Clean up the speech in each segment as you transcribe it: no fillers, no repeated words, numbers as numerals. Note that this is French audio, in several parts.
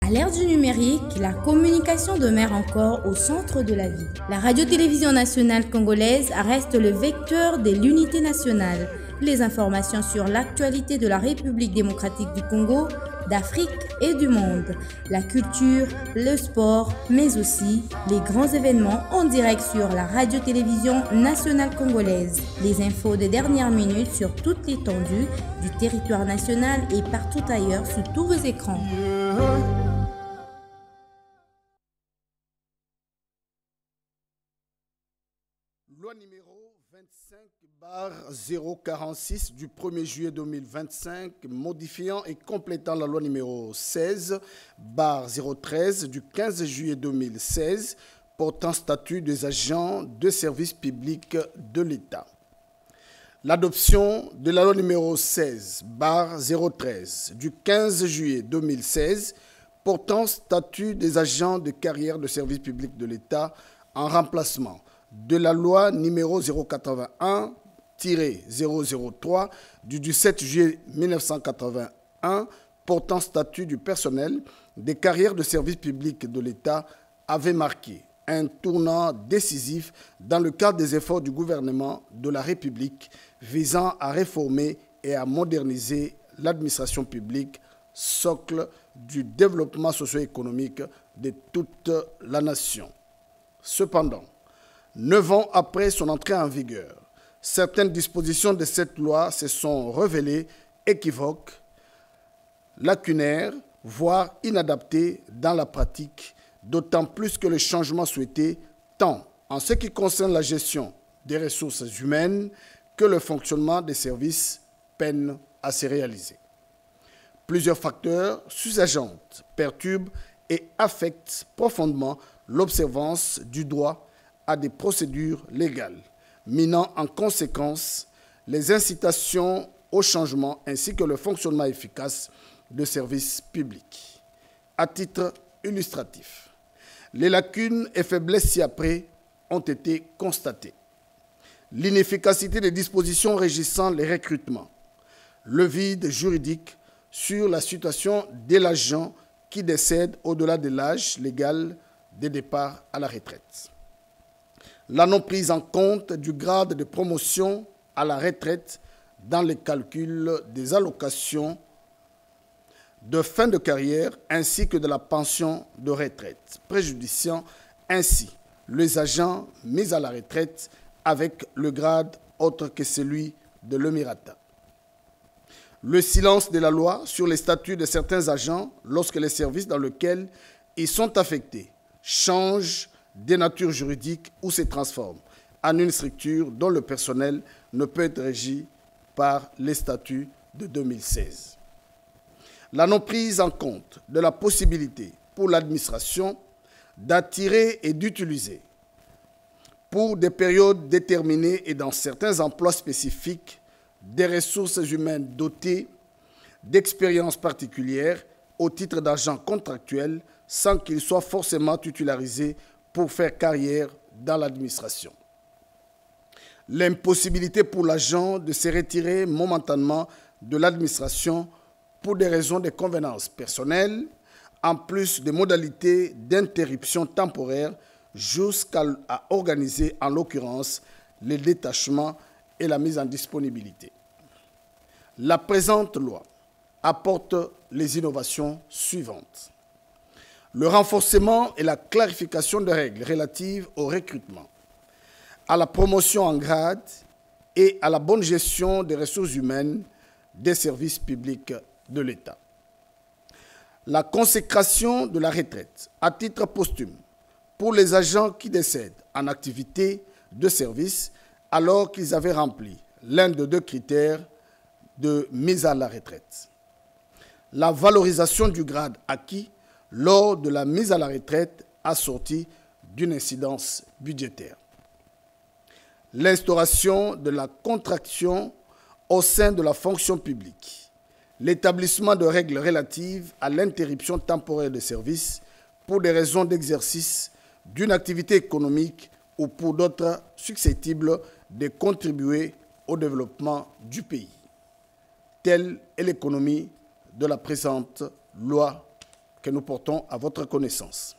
À l'ère du numérique, la communication demeure encore au centre de la vie. La radio-télévision nationale congolaise reste le vecteur de l'unité nationale. Les informations sur l'actualité de la République démocratique du Congo, d'Afrique et du monde, la culture, le sport, mais aussi les grands événements en direct sur la radio-télévision nationale congolaise. Les infos de dernière minute sur toute l'étendue du territoire national et partout ailleurs sur tous vos écrans. Loi numéro 25/046 du 1er juillet 2025, modifiant et complétant la loi numéro 16/013 du 15 juillet 2016, portant statut des agents de service public de l'État. L'adoption de la loi numéro 16/013 du 15 juillet 2016, portant statut des agents de carrière de service public de l'État en remplacement de la loi numéro 081-003 du 17 juillet 1981 portant statut du personnel des carrières de service public de l'État avait marqué un tournant décisif dans le cadre des efforts du gouvernement de la République visant à réformer et à moderniser l'administration publique, socle du développement socio-économique de toute la nation. Cependant, 9 ans après son entrée en vigueur, certaines dispositions de cette loi se sont révélées équivoques, lacunaires, voire inadaptées dans la pratique, d'autant plus que les changements souhaités, tant en ce qui concerne la gestion des ressources humaines que le fonctionnement des services, peinent à se réaliser. Plusieurs facteurs sous-jacents perturbent et affectent profondément l'observance du droit à des procédures légales, minant en conséquence les incitations au changement ainsi que le fonctionnement efficace de services publics. À titre illustratif, les lacunes et faiblesses ci-après ont été constatées. L'inefficacité des dispositions régissant les recrutements, le vide juridique sur la situation de l'agent qui décède au-delà de l'âge légal de départ à la retraite. La non-prise en compte du grade de promotion à la retraite dans les calculs des allocations de fin de carrière ainsi que de la pension de retraite, préjudiciant ainsi les agents mis à la retraite avec le grade autre que celui de l'Emirata. Le silence de la loi sur les statuts de certains agents lorsque les services dans lesquels ils sont affectés changent de nature juridique ou se transforment en une structure dont le personnel ne peut être régi par les statuts de 2016. La non-prise en compte de la possibilité pour l'administration d'attirer et d'utiliser pour des périodes déterminées et dans certains emplois spécifiques des ressources humaines dotées d'expériences particulières au titre d'agents contractuels sans qu'ils soient forcément titularisés pour faire carrière dans l'administration. L'impossibilité pour l'agent de se retirer momentanément de l'administration pour des raisons de convenance personnelle, en plus des modalités d'interruption temporaire jusqu'à organiser en l'occurrence les détachements et la mise en disponibilité. La présente loi apporte les innovations suivantes. Le renforcement et la clarification des règles relatives au recrutement, à la promotion en grade et à la bonne gestion des ressources humaines des services publics de l'État. La consécration de la retraite à titre posthume pour les agents qui décèdent en activité de service alors qu'ils avaient rempli l'un de 2 critères de mise à la retraite. La valorisation du grade acquis lors de la mise à la retraite assortie d'une incidence budgétaire. L'instauration de la contraction au sein de la fonction publique. L'établissement de règles relatives à l'interruption temporaire de service pour des raisons d'exercice d'une activité économique ou pour d'autres susceptibles de contribuer au développement du pays. Telle est l'économie de la présente loi que nous portons à votre connaissance.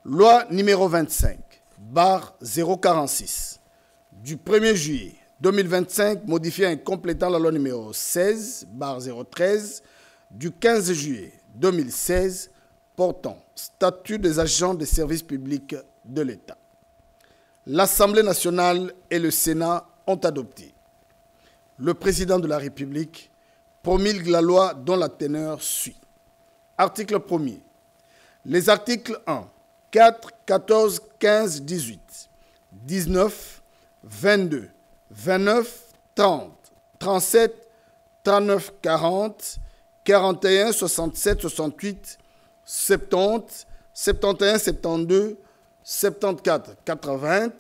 Loi numéro 25/046 du 1er juillet 2025 modifiant et complétant la loi numéro 16/013 du 15 juillet 2016 portant statut des agents des services publics de l'État. L'Assemblée nationale et le Sénat ont adopté. Le président de la République promulgue la loi dont la teneur suit. Article 1er. Les articles 1, 4, 14, 15, 18, 19, 22, 29, 30, 37, 39, 40, 41, 67, 68, 70, 71, 72, 74, 80,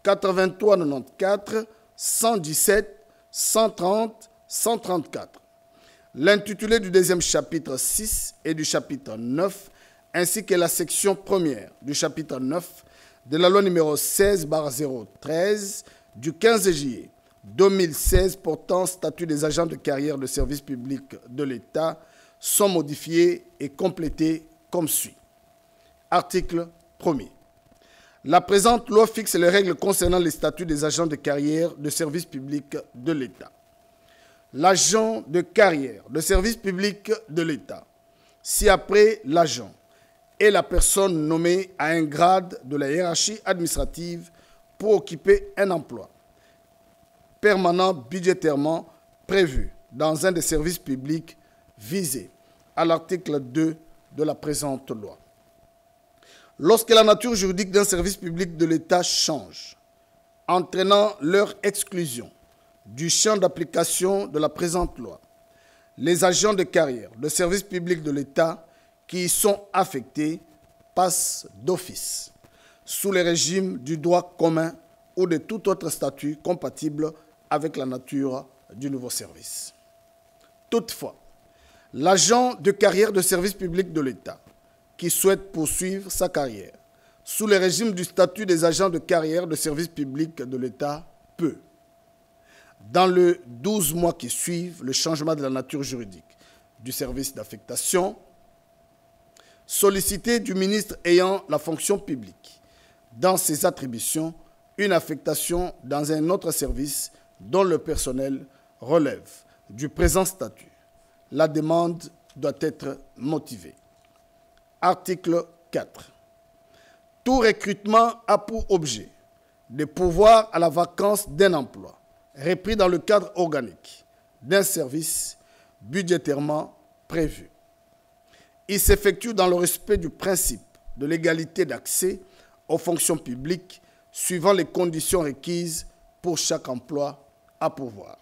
83, 94, 117, 130, 134. L'intitulé du deuxième chapitre 6 et du chapitre 9, ainsi que la section première du chapitre 9 de la loi numéro 16/013 du 15 juillet 2016 portant statut des agents de carrière de service public de l'État sont modifiés et complétés comme suit. Article 1er. La présente loi fixe les règles concernant les statuts des agents de carrière de service public de l'État. L'agent de carrière de service public de l'État, si après l'agent est la personne nommée à un grade de la hiérarchie administrative pour occuper un emploi permanent budgétairement prévu dans un des services publics visés à l'article 2 de la présente loi. Lorsque la nature juridique d'un service public de l'État change, entraînant leur exclusion du champ d'application de la présente loi, les agents de carrière de service public de l'État qui y sont affectés passent d'office sous le régime du droit commun ou de tout autre statut compatible avec la nature du nouveau service. Toutefois, l'agent de carrière de service public de l'État qui souhaite poursuivre sa carrière sous le régime du statut des agents de carrière de service public de l'État peut, dans les 12 mois qui suivent le changement de la nature juridique du service d'affectation, solliciter du ministre ayant la fonction publique dans ses attributions une affectation dans un autre service dont le personnel relève du présent statut. La demande doit être motivée. Article 4. Tout recrutement a pour objet de pourvoir à la vacance d'un emploi repris dans le cadre organique d'un service budgétairement prévu. Il s'effectue dans le respect du principe de l'égalité d'accès aux fonctions publiques suivant les conditions requises pour chaque emploi à pourvoir.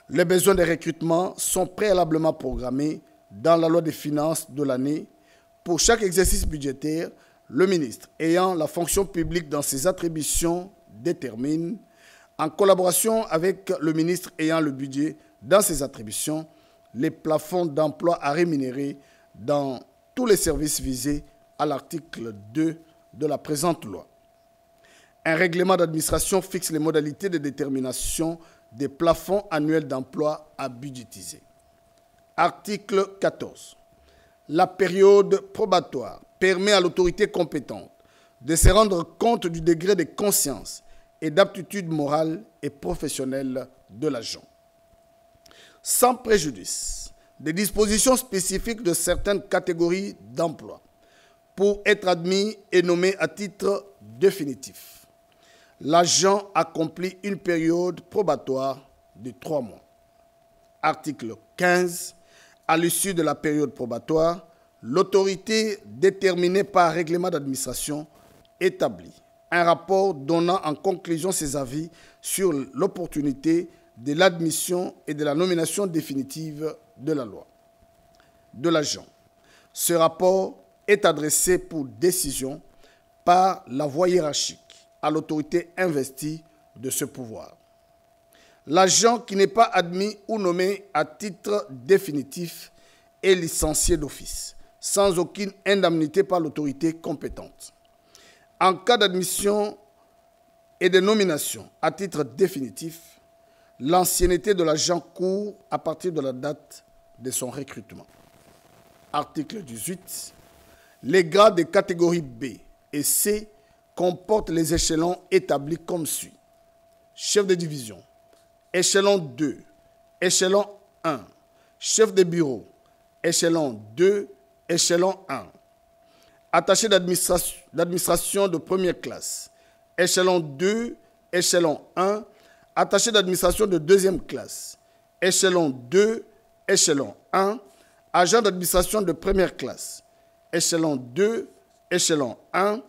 Les besoins de recrutement sont préalablement programmés dans la loi des finances de l'année. Pour chaque exercice budgétaire, le ministre ayant la fonction publique dans ses attributions détermine, en collaboration avec le ministre ayant le budget dans ses attributions, les plafonds d'emploi à rémunérer dans tous les services visés à l'article 2 de la présente loi. Un règlement d'administration fixe les modalités de détermination des plafonds annuels d'emploi à budgétiser. Article 14. La période probatoire permet à l'autorité compétente de se rendre compte du degré de conscience et d'aptitude morale et professionnelle de l'agent. Sans préjudice des dispositions spécifiques de certaines catégories d'emplois pour être admis et nommé à titre définitif, l'agent accomplit une période probatoire de 3 mois. Article 15. À l'issue de la période probatoire, l'autorité déterminée par règlement d'administration établit un rapport donnant en conclusion ses avis sur l'opportunité de l'admission et de la nomination définitive de l'agent. Ce rapport est adressé pour décision par la voie hiérarchique à l'autorité investie de ce pouvoir. L'agent qui n'est pas admis ou nommé à titre définitif est licencié d'office, sans aucune indemnité par l'autorité compétente. En cas d'admission et de nomination à titre définitif, l'ancienneté de l'agent court à partir de la date de son recrutement. Article 18. Les grades des catégories B et C comportent les échelons établis comme suit. Chef de division, échelon 2, échelon 1, chef de bureau, échelon 2, échelon 1. Attaché d'administration de première classe, échelon 2, échelon 1, attaché d'administration de deuxième classe, échelon 2, échelon 1, agent d'administration de première classe, échelon 2, échelon 1,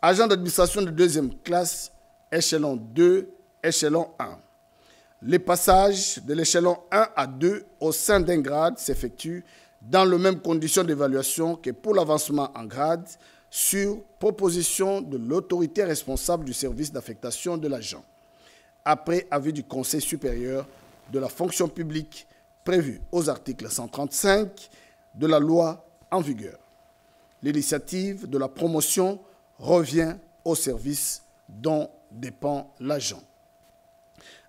agent d'administration de deuxième classe, échelon 2, échelon 1. Les passages de l'échelon 1 à 2 au sein d'un grade s'effectuent dans les mêmes conditions d'évaluation que pour l'avancement en grade, sur proposition de l'autorité responsable du service d'affectation de l'agent, après avis du Conseil supérieur de la fonction publique prévu aux articles 135 de la loi en vigueur. L'initiative de la promotion revient au service dont dépend l'agent.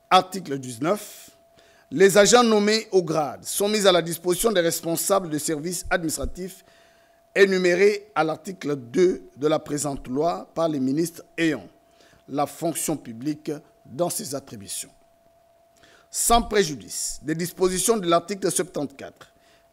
Article 19. Les agents nommés au grade sont mis à la disposition des responsables de services administratifs énumérés à l'article 2 de la présente loi par les ministres ayant la fonction publique dans ses attributions. Sans préjudice des dispositions de l'article 74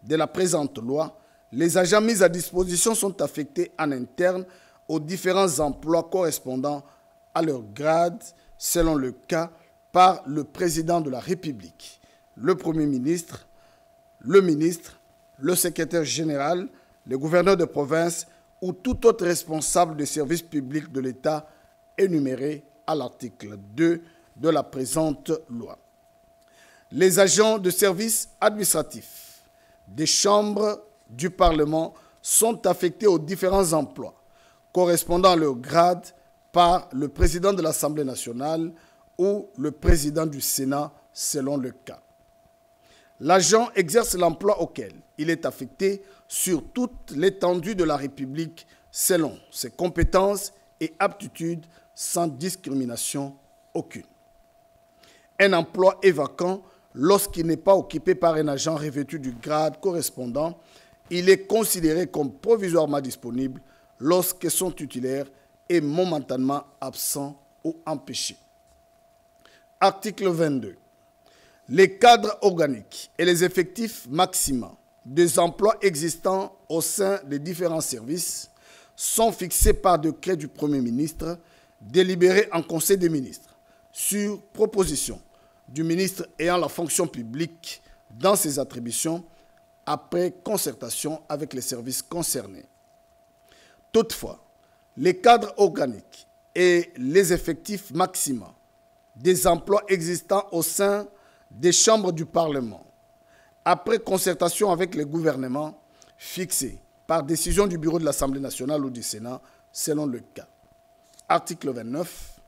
de la présente loi, les agents mis à disposition sont affectés en interne aux différents emplois correspondant à leur grade, selon le cas, par le président de la République, le Premier ministre, le secrétaire général, le gouverneur de province ou tout autre responsable de service public de l'État énuméré à l'article 2 de la présente loi. Les agents de service administratif des chambres du Parlement sont affectés aux différents emplois correspondant à leur grade par le président de l'Assemblée nationale ou le président du Sénat selon le cas. L'agent exerce l'emploi auquel il est affecté sur toute l'étendue de la République selon ses compétences et aptitudes sans discrimination aucune. Un emploi est vacant lorsqu'il n'est pas occupé par un agent revêtu du grade correspondant. Il est considéré comme provisoirement disponible lorsque son titulaire est momentanément absent ou empêché. Article 22. Les cadres organiques et les effectifs maximaux des emplois existants au sein des différents services sont fixés par décret du Premier ministre, délibéré en Conseil des ministres, sur proposition du ministre ayant la fonction publique dans ses attributions, après concertation avec les services concernés. Toutefois, les cadres organiques et les effectifs maximaux des emplois existants au sein des chambres du Parlement, après concertation avec les gouvernements, fixés par décision du bureau de l'Assemblée nationale ou du Sénat, selon le cas. Article 29.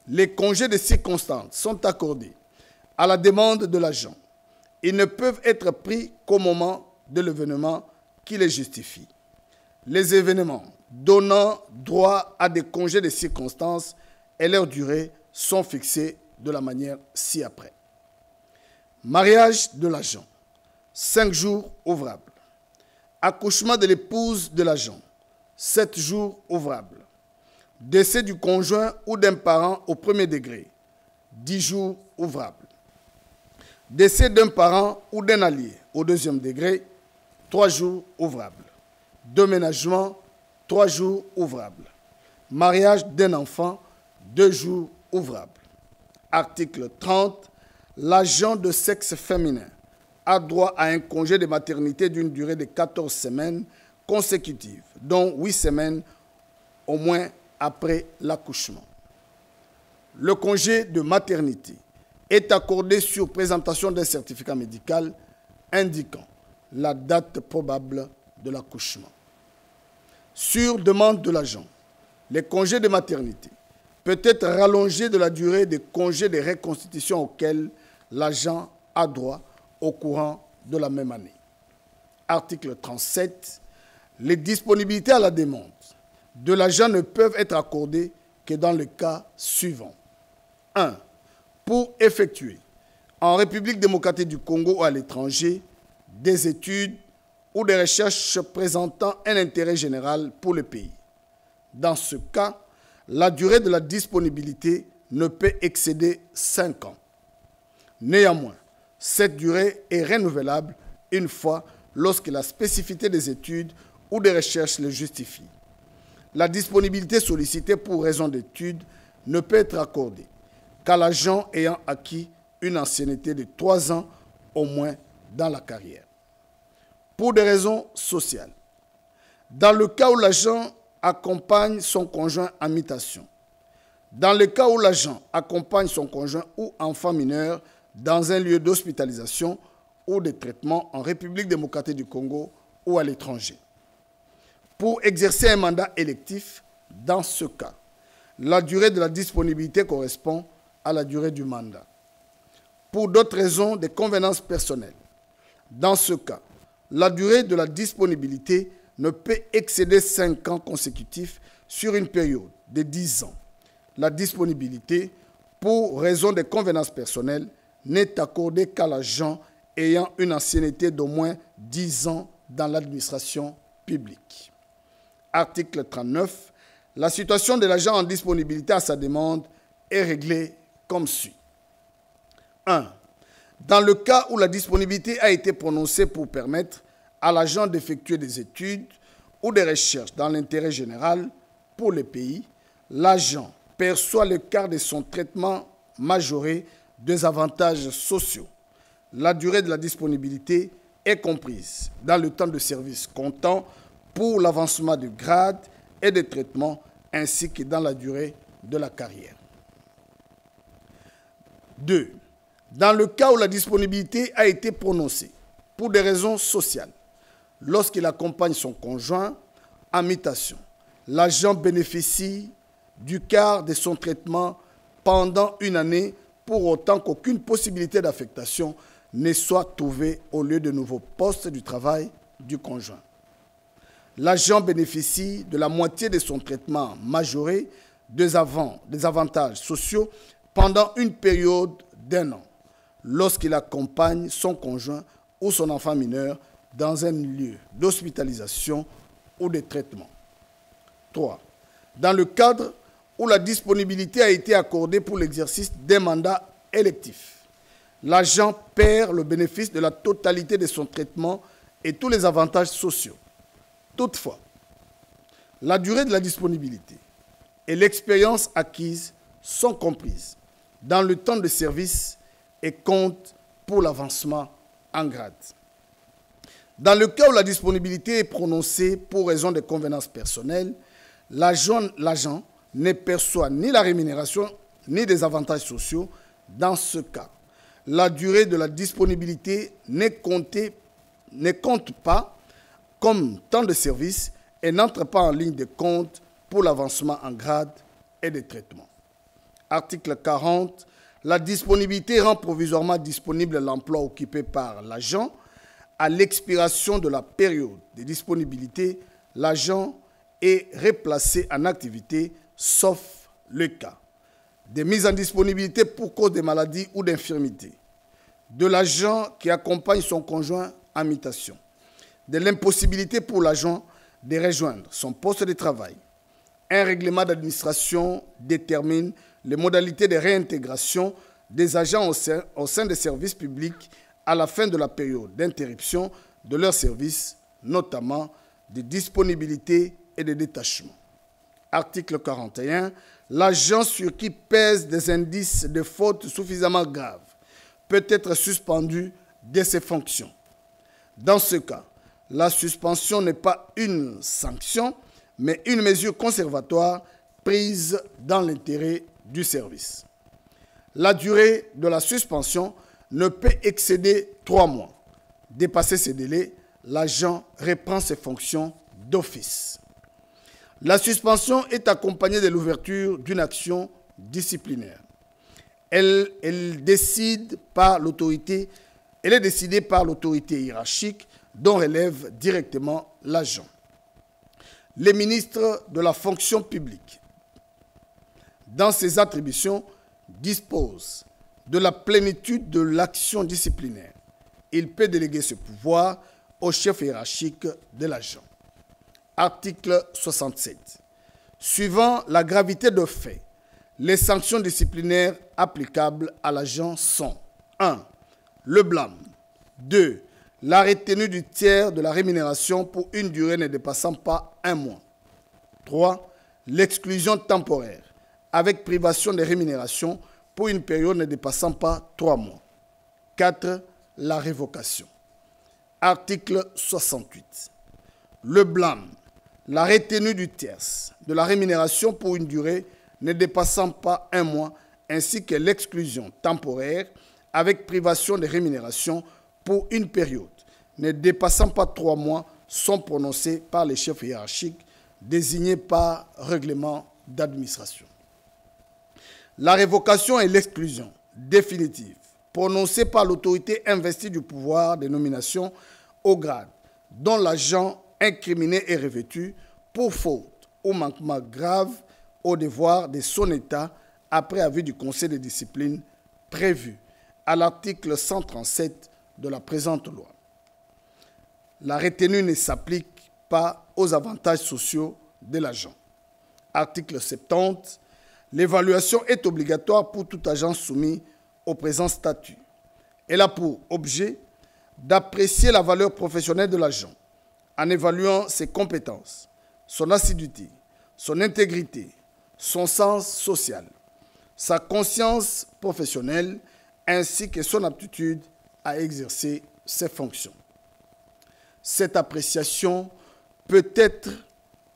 Les congés de circonstance sont accordés à la demande de l'agent. Ils ne peuvent être pris qu'au moment de l'événement qui les justifie. Les événements donnant droit à des congés de circonstance et leur durée sont fixés de la manière ci-après. Mariage de l'agent, 5 jours ouvrables. Accouchement de l'épouse de l'agent, 7 jours ouvrables. Décès du conjoint ou d'un parent au premier degré, 10 jours ouvrables. Décès d'un parent ou d'un allié au deuxième degré, 3 jours ouvrables. Déménagement, 3 jours ouvrables. Mariage d'un enfant, 2 jours ouvrables. Article 30. L'agent de sexe féminin a droit à un congé de maternité d'une durée de 14 semaines consécutives, dont 8 semaines au moins après l'accouchement. Le congé de maternité est accordé sur présentation d'un certificat médical indiquant la date probable de l'accouchement. Sur demande de l'agent, les congés de maternité peut être rallongé de la durée des congés de reconstitution auxquels l'agent a droit au courant de la même année. Article 37. Les disponibilités à la demande de l'agent ne peuvent être accordées que dans le cas suivant. 1. Pour effectuer en République démocratique du Congo ou à l'étranger des études ou des recherches présentant un intérêt général pour le pays. Dans ce cas, la durée de la disponibilité ne peut excéder 5 ans. Néanmoins, cette durée est renouvelable une fois lorsque la spécificité des études ou des recherches le justifie. La disponibilité sollicitée pour raison d'études ne peut être accordée qu'à l'agent ayant acquis une ancienneté de 3 ans au moins dans la carrière. Pour des raisons sociales, dans le cas où l'agent accompagne son conjoint en mutation, dans le cas où l'agent accompagne son conjoint ou enfant mineur dans un lieu d'hospitalisation ou de traitement en République démocratique du Congo ou à l'étranger. Pour exercer un mandat électif, dans ce cas, la durée de la disponibilité correspond à la durée du mandat. Pour d'autres raisons de convenance personnelle, dans ce cas, la durée de la disponibilité ne peut excéder 5 ans consécutifs sur une période de 10 ans. La disponibilité, pour raison de convenance personnelle, n'est accordée qu'à l'agent ayant une ancienneté d'au moins 10 ans dans l'administration publique. Article 39. La situation de l'agent en disponibilité à sa demande est réglée comme suit. 1. Dans le cas où la disponibilité a été prononcée pour permettre à l'agent d'effectuer des études ou des recherches dans l'intérêt général pour le pays, l'agent perçoit le quart de son traitement majoré des avantages sociaux. La durée de la disponibilité est comprise dans le temps de service comptant pour l'avancement de grade et de traitement ainsi que dans la durée de la carrière. 2. Dans le cas où la disponibilité a été prononcée pour des raisons sociales, lorsqu'il accompagne son conjoint en mutation, l'agent bénéficie du quart de son traitement pendant une année pour autant qu'aucune possibilité d'affectation ne soit trouvée au lieu de nouveau poste du travail du conjoint. L'agent bénéficie de la moitié de son traitement majoré des avantages sociaux pendant une période d'1 an, lorsqu'il accompagne son conjoint ou son enfant mineur dans un lieu d'hospitalisation ou de traitement. 3. Dans le cadre où la disponibilité a été accordée pour l'exercice d'un mandat électif, l'agent perd le bénéfice de la totalité de son traitement et tous les avantages sociaux. Toutefois, la durée de la disponibilité et l'expérience acquise sont comprises dans le temps de service et comptent pour l'avancement en grade. Dans le cas où la disponibilité est prononcée pour raison de convenance personnelle, l'agent ne perçoit ni la rémunération ni des avantages sociaux. Dans ce cas, la durée de la disponibilité ne compte pas comme temps de service et n'entre pas en ligne de compte pour l'avancement en grade et de traitement. Article 40. La disponibilité rend provisoirement disponible l'emploi occupé par l'agent. À l'expiration de la période de disponibilité, l'agent est replacé en activité, sauf le cas de mise en disponibilité pour cause de maladie ou d'infirmité, de l'agent qui accompagne son conjoint en mutation, de l'impossibilité pour l'agent de rejoindre son poste de travail. Un règlement d'administration détermine les modalités de réintégration des agents au sein des services publics à la fin de la période d'interruption de leur service, notamment de disponibilité et de détachement. Article 41. L'agent sur qui pèsent des indices de faute suffisamment graves peut être suspendu de ses fonctions. Dans ce cas, la suspension n'est pas une sanction, mais une mesure conservatoire prise dans l'intérêt du service. La durée de la suspension ne peut excéder 3 mois. Dépassé ces délais, l'agent reprend ses fonctions d'office. La suspension est accompagnée de l'ouverture d'une action disciplinaire. Elle est décidée par l'autorité hiérarchique dont relève directement l'agent. Les ministres de la fonction publique, dans ses attributions, disposent de la plénitude de l'action disciplinaire. Il peut déléguer ce pouvoir au chef hiérarchique de l'agent. Article 67. Suivant la gravité de fait, les sanctions disciplinaires applicables à l'agent sont 1. Le blâme. 2. La retenue du tiers de la rémunération pour une durée ne dépassant pas 1 mois. 3. L'exclusion temporaire avec privation de rémunération pour une période ne dépassant pas 3 mois. 4. La révocation. Article 68. Le blâme. La retenue du tiers de la rémunération pour une durée ne dépassant pas 1 mois, ainsi que l'exclusion temporaire avec privation de rémunération pour une période ne dépassant pas 3 mois sont prononcés par les chefs hiérarchiques désignés par règlement d'administration. La révocation et l'exclusion définitive prononcée par l'autorité investie du pouvoir de nomination au grade dont l'agent incriminé est revêtu pour faute ou manquement grave au devoir de son État après avis du Conseil de discipline prévu à l'article 137 de la présente loi. La retenue ne s'applique pas aux avantages sociaux de l'agent. Article 70. L'évaluation est obligatoire pour tout agent soumis au présent statut. Elle a pour objet d'apprécier la valeur professionnelle de l'agent en évaluant ses compétences, son assiduité, son intégrité, son sens social, sa conscience professionnelle ainsi que son aptitude à exercer ses fonctions. Cette appréciation peut être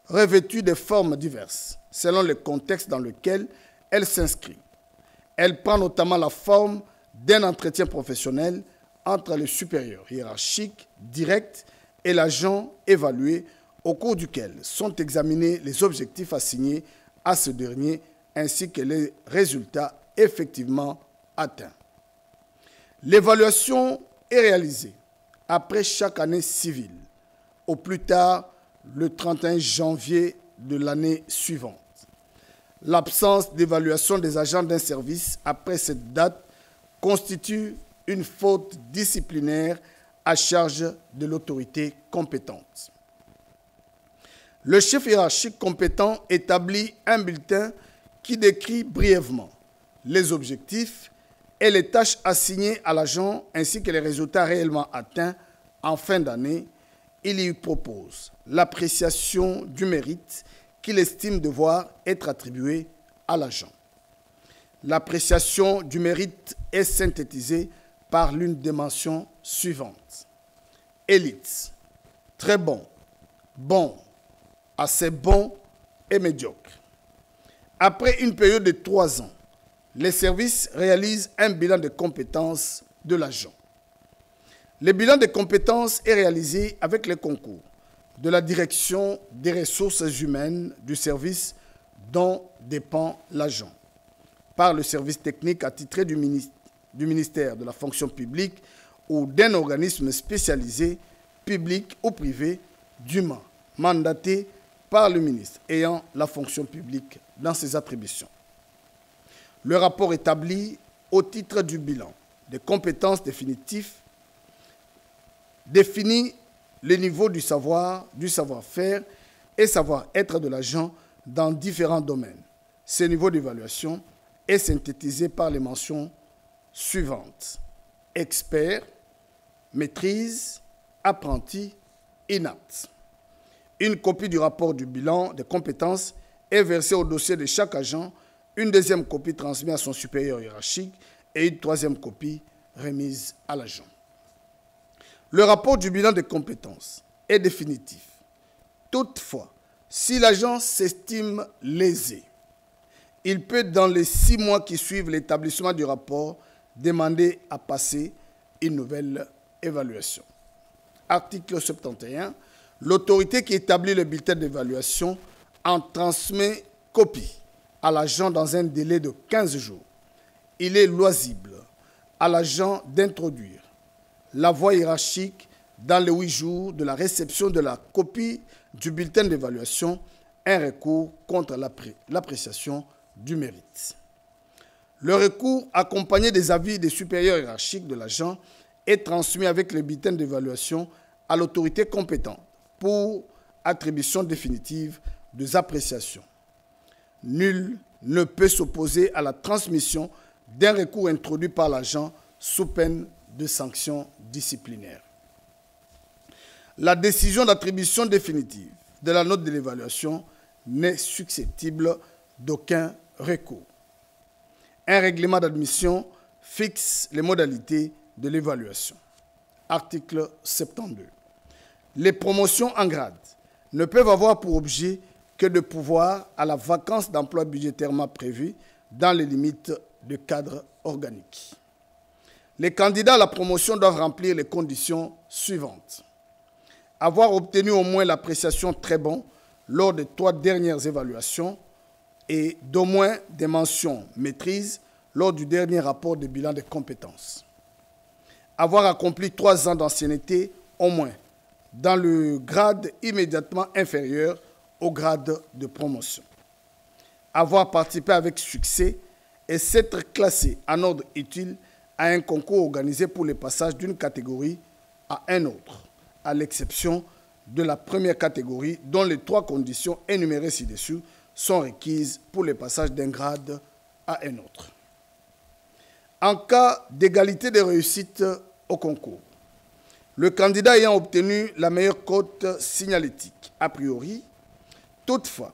revêtue de formes diverses selon le contexte dans lequel elle s'inscrit. Elle prend notamment la forme d'un entretien professionnel entre le supérieur hiérarchique direct et l'agent évalué, au cours duquel sont examinés les objectifs assignés à ce dernier ainsi que les résultats effectivement atteints. L'évaluation est réalisée après chaque année civile, au plus tard le 31 janvier de l'année suivante. L'absence d'évaluation des agents d'un service après cette date constitue une faute disciplinaire à charge de l'autorité compétente. Le chef hiérarchique compétent établit un bulletin qui décrit brièvement les objectifs et les tâches assignées à l'agent ainsi que les résultats réellement atteints en fin d'année. Il y propose l'appréciation du mérite qu'il estime devoir être attribué à l'agent. L'appréciation du mérite est synthétisée par l'une des mentions suivantes. Élite, très bon, bon, assez bon et médiocre. Après une période de 3 ans, les services réalisent un bilan de compétences de l'agent. Le bilan de compétences est réalisé avec le concours de la direction des ressources humaines du service dont dépend l'agent, par le service technique attitré du ministère de la fonction publique ou d'un organisme spécialisé, public ou privé, dûment mandaté par le ministre ayant la fonction publique dans ses attributions. Le rapport établi au titre du bilan des compétences définitives définit le niveau du savoir, du savoir-faire et savoir-être de l'agent dans différents domaines. Ce niveau d'évaluation est synthétisé par les mentions suivantes. Expert, maîtrise, apprenti, inapte. Une copie du rapport du bilan des compétences est versée au dossier de chaque agent, une deuxième copie transmise à son supérieur hiérarchique et une troisième copie remise à l'agent. Le rapport du bilan des compétences est définitif. Toutefois, si l'agent s'estime lésé, il peut, dans les 6 mois qui suivent l'établissement du rapport, demander à passer une nouvelle évaluation. Article 71. L'autorité qui établit le bulletin d'évaluation en transmet copie à l'agent dans un délai de 15 jours. Il est loisible à l'agent d'introduire la voie hiérarchique dans les 8 jours de la réception de la copie du bulletin d'évaluation, un recours contre l'appréciation du mérite. Le recours, accompagné des avis des supérieurs hiérarchiques de l'agent, est transmis avec le bulletin d'évaluation à l'autorité compétente pour attribution définitive des appréciations. Nul ne peut s'opposer à la transmission d'un recours introduit par l'agent sous peine de sanctions disciplinaires. La décision d'attribution définitive de la note de l'évaluation n'est susceptible d'aucun recours. Un règlement d'admission fixe les modalités de l'évaluation. Article 72. Les promotions en grade ne peuvent avoir pour objet que de pourvoir à la vacance d'emploi budgétairement prévue dans les limites du cadre organique. Les candidats à la promotion doivent remplir les conditions suivantes. Avoir obtenu au moins l'appréciation très bon lors des 3 dernières évaluations et d'au moins des mentions maîtrise lors du dernier rapport de bilan des compétences. Avoir accompli 3 ans d'ancienneté au moins dans le grade immédiatement inférieur au grade de promotion. Avoir participé avec succès et s'être classé en ordre utile à un concours organisé pour le passage d'une catégorie à un autre, à l'exception de la première catégorie dont les 3 conditions énumérées ci-dessus sont requises pour le passage d'un grade à un autre. En cas d'égalité de réussite au concours, le candidat ayant obtenu la meilleure cote signalétique, a priori, toutefois,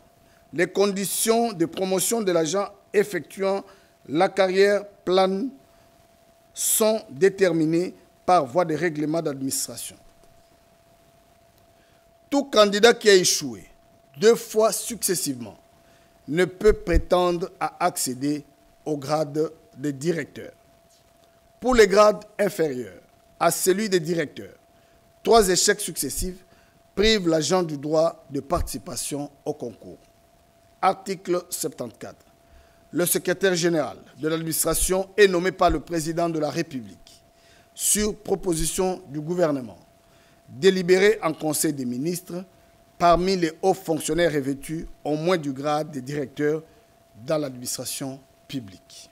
les conditions de promotion de l'agent effectuant la carrière plane sont déterminées par voie de règlement d'administration. Tout candidat qui a échoué 2 fois successivement ne peut prétendre à accéder au grade de directeur. Pour les grades inférieurs à celui de directeur, 3 échecs successifs privent l'agent du droit de participation au concours. Article 74. Le secrétaire général de l'administration est nommé par le président de la République sur proposition du gouvernement, délibéré en Conseil des ministres parmi les hauts fonctionnaires revêtus au moins du grade de directeur dans l'administration publique.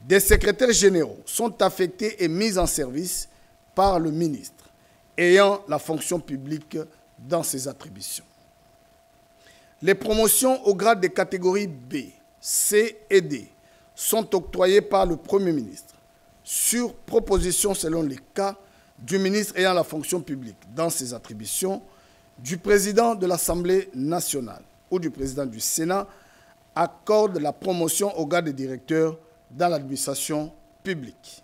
Des secrétaires généraux sont affectés et mis en service par le ministre ayant la fonction publique dans ses attributions. Les promotions au grade des catégories B, C et D sont octroyées par le Premier ministre sur proposition selon les cas du ministre ayant la fonction publique dans ses attributions, du président de l'Assemblée nationale ou du président du Sénat accorde la promotion au grade de directeur dans l'administration publique.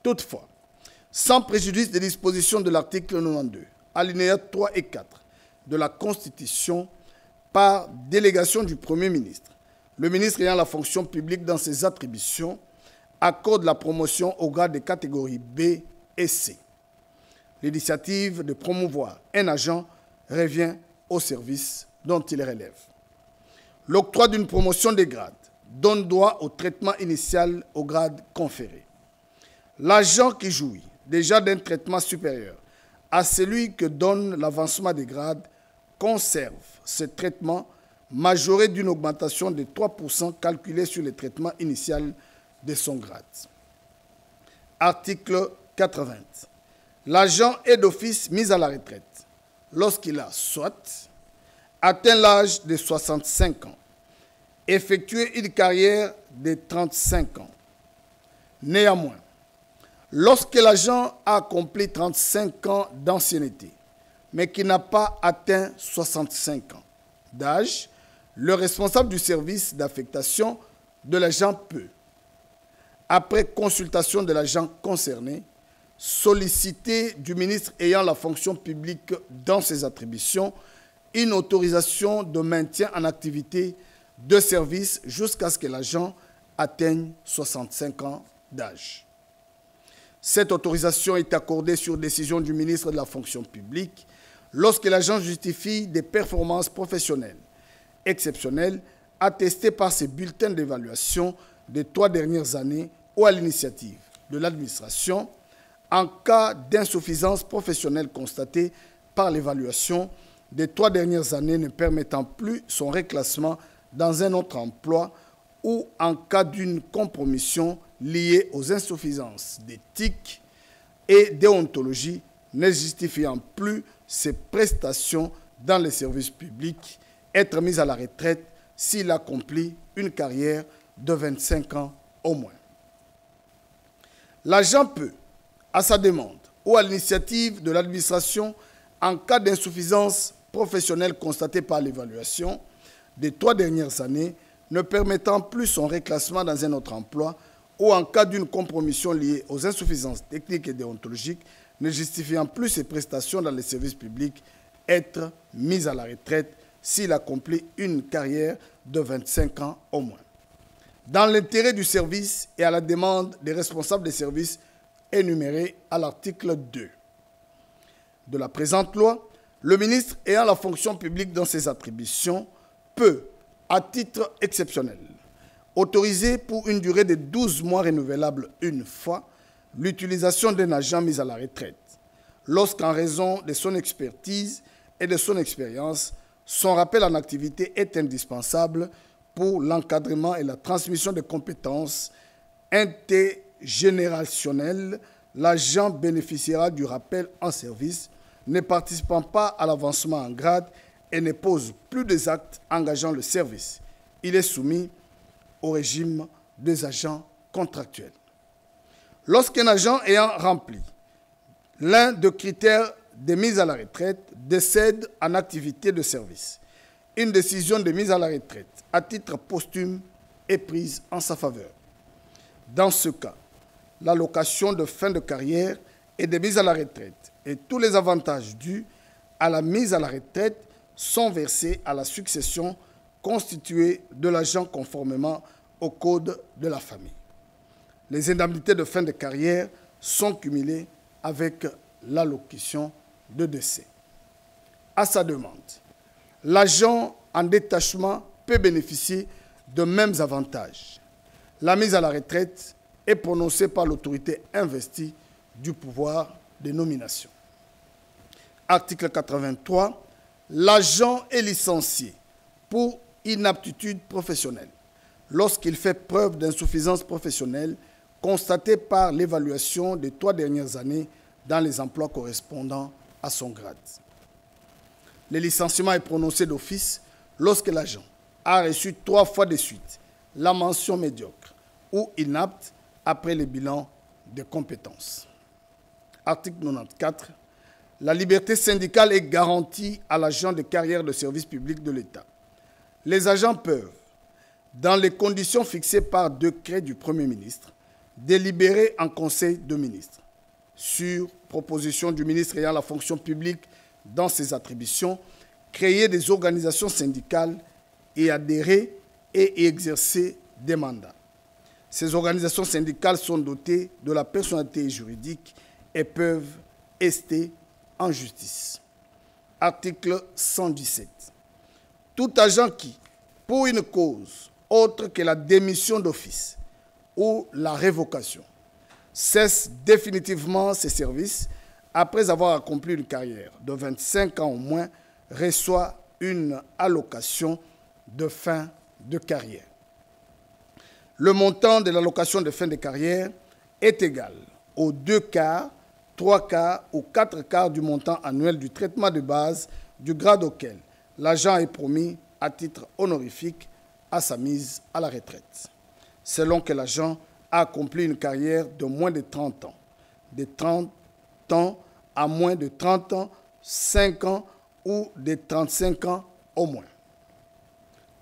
Toutefois, sans préjudice des dispositions de l'article 92, alinéas 3 et 4 de la Constitution, par délégation du Premier ministre, le ministre ayant la fonction publique dans ses attributions accorde la promotion au grade des catégories B et C. L'initiative de promouvoir un agent revient au service dont il relève. L'octroi d'une promotion des grades donne droit au traitement initial au grade conféré. L'agent qui jouit déjà d'un traitement supérieur à celui que donne l'avancement des grades conserve ce traitement majoré d'une augmentation de 3% calculée sur le traitement initial de son grade. Article 80. L'agent est d'office mis à la retraite lorsqu'il a soit atteint l'âge de 65 ans, effectué une carrière de 35 ans. Néanmoins, lorsque l'agent a accompli 35 ans d'ancienneté, mais qui n'a pas atteint 65 ans d'âge, le responsable du service d'affectation de l'agent peut, après consultation de l'agent concerné, solliciter du ministre ayant la fonction publique dans ses attributions une autorisation de maintien en activité de service jusqu'à ce que l'agent atteigne 65 ans d'âge. Cette autorisation est accordée sur décision du ministre de la fonction publique lorsque l'agent justifie des performances professionnelles exceptionnelles attestées par ses bulletins d'évaluation des 3 dernières années ou à l'initiative de l'administration en cas d'insuffisance professionnelle constatée par l'évaluation des 3 dernières années ne permettant plus son reclassement dans un autre emploi ou en cas d'une compromission liée aux insuffisances d'éthique et déontologie ne justifiant plus ses prestations dans les services publics, être mis à la retraite s'il accomplit une carrière de 25 ans au moins. L'agent peut, à sa demande ou à l'initiative de l'administration, en cas d'insuffisance professionnelle constatée par l'évaluation des 3 dernières années, ne permettant plus son reclassement dans un autre emploi, ou en cas d'une compromission liée aux insuffisances techniques et déontologiques, ne justifiant plus ses prestations dans les services publics, être mis à la retraite s'il accomplit une carrière de 25 ans au moins. Dans l'intérêt du service et à la demande des responsables des services énumérés à l'article 2 de la présente loi, le ministre ayant la fonction publique dans ses attributions peut, à titre exceptionnel, autoriser pour une durée de 12 mois renouvelable une fois l'utilisation d'un agent mis à la retraite, lorsqu'en raison de son expertise et de son expérience, son rappel en activité est indispensable pour l'encadrement et la transmission des compétences intergénérationnelles. L'agent bénéficiera du rappel en service, ne participant pas à l'avancement en grade et ne pose plus des actes engageant le service. Il est soumis au régime des agents contractuels. Lorsqu'un agent ayant rempli l'un des critères de mise à la retraite décède en activité de service, une décision de mise à la retraite à titre posthume est prise en sa faveur. Dans ce cas, l'allocation de fin de carrière et de mise à la retraite et tous les avantages dus à la mise à la retraite sont versés à la succession constituée de l'agent conformément au Code de la famille. Les indemnités de fin de carrière sont cumulées avec l'allocation de décès. À sa demande, l'agent en détachement peut bénéficier de mêmes avantages. La mise à la retraite est prononcée par l'autorité investie du pouvoir de nomination. Article 83. L'agent est licencié pour inaptitude professionnelle lorsqu'il fait preuve d'insuffisance professionnelle constatée par l'évaluation des 3 dernières années dans les emplois correspondant à son grade. Le licenciement est prononcé d'office lorsque l'agent a reçu 3 fois de suite la mention médiocre ou inapte après le bilan de compétences. Article 94. La liberté syndicale est garantie à l'agent de carrière de service public de l'État. Les agents peuvent, dans les conditions fixées par décret du Premier ministre, délibérer en Conseil de ministres, sur proposition du ministre ayant la fonction publique dans ses attributions, créer des organisations syndicales et adhérer et exercer des mandats. Ces organisations syndicales sont dotées de la personnalité juridique et peuvent ester en justice. Article 117. Tout agent qui, pour une cause autre que la démission d'office ou la révocation, cesse définitivement ses services après avoir accompli une carrière de 25 ans au moins, reçoit une allocation de fin de carrière. Le montant de l'allocation de fin de carrière est égal aux 2 quarts, 3 quarts ou 4 quarts du montant annuel du traitement de base du grade auquel l'agent est promis à titre honorifique à sa mise à la retraite, selon que l'agent a accompli une carrière de moins de 30 ans, de 30 ans à moins de 30 ans, 5 ans ou de 35 ans au moins.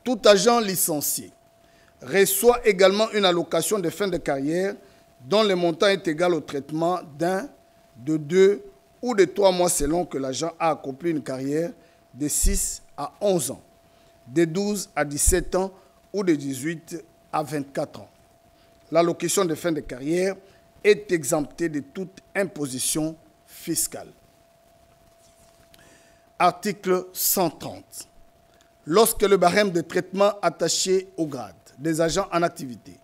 Tout agent licencié reçoit également une allocation de fin de carrière dont le montant est égal au traitement d'un, de 2 ou de 3 mois selon que l'agent a accompli une carrière de 6 à 11 ans, de 12 à 17 ans ou de 18 à 24 ans. L'allocation de fin de carrière est exemptée de toute imposition fiscale. Article 130. Lorsque le barème de traitement attaché au grade des agents en activité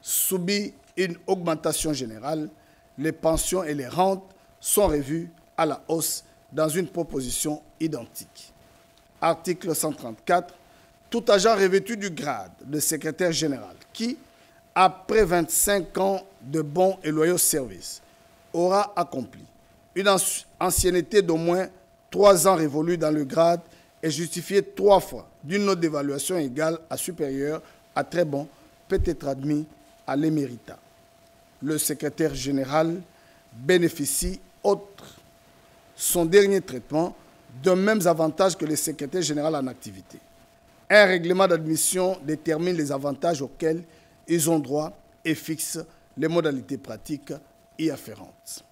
subit une augmentation générale, les pensions et les rentes sont revues à la hausse dans une proposition identique. Article 134. Tout agent revêtu du grade de secrétaire général qui, après 25 ans de bons et loyaux services, aura accompli une ancienneté d'au moins 3 ans révolue dans le grade est justifiée 3 fois d'une note d'évaluation égale à supérieure à très bon peut être admis à l'éméritat. Le secrétaire général bénéficie, outre son dernier traitement, de mêmes avantages que le secrétaire général en activité. Un règlement d'admission détermine les avantages auxquels ils ont droit et fixe les modalités pratiques y afférentes.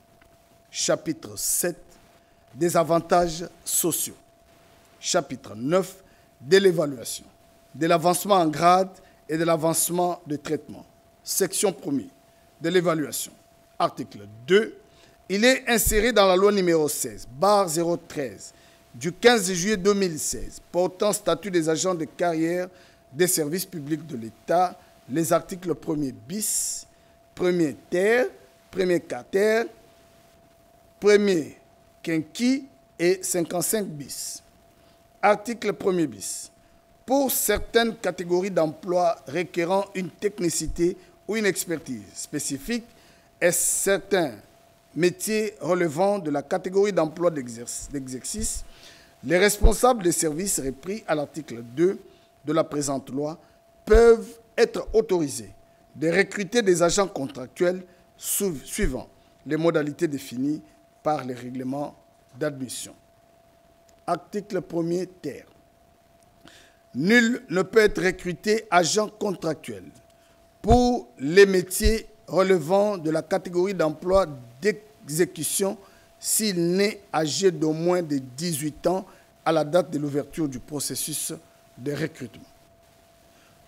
Chapitre 7 des avantages sociaux. Chapitre 9 de l'évaluation, de l'avancement en grade et de l'avancement de traitement. Section 1er de l'évaluation. Article 2. Il est inséré dans la loi numéro 16/013 du 15 juillet 2016 portant statut des agents de carrière des services publics de l'État les articles 1er bis, 1er ter, 1er quater, 1er quinqui et 55 bis. Article 1er bis. Pour certaines catégories d'emplois requérant une technicité ou une expertise spécifique et certains métiers relevant de la catégorie d'emploi d'exercice, les responsables des services repris à l'article 2 de la présente loi peuvent être autorisés de recruter des agents contractuels suivant les modalités définies par les règlements d'admission. Article 1er ter. Nul ne peut être recruté agent contractuel pour les métiers relevant de la catégorie d'emploi d'exécution s'il n'est âgé d'au moins de 18 ans à la date de l'ouverture du processus de recrutement.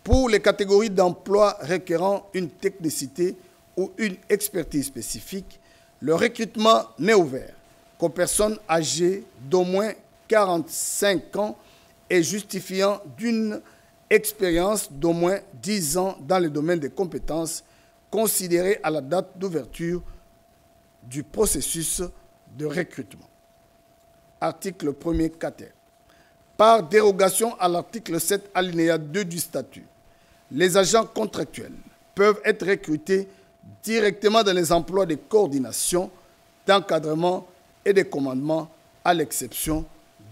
Pour les catégories d'emploi requérant une technicité ou une expertise spécifique, le recrutement n'est ouvert qu'aux personnes âgées d'au moins 45 ans et justifiant d'une expérience d'au moins 10 ans dans le domaine des compétences considérées à la date d'ouverture du processus de recrutement. Article 1er quater. Par dérogation à l'article 7 alinéa 2 du statut, les agents contractuels peuvent être recrutés directement dans les emplois de coordination, d'encadrement et de commandement, à l'exception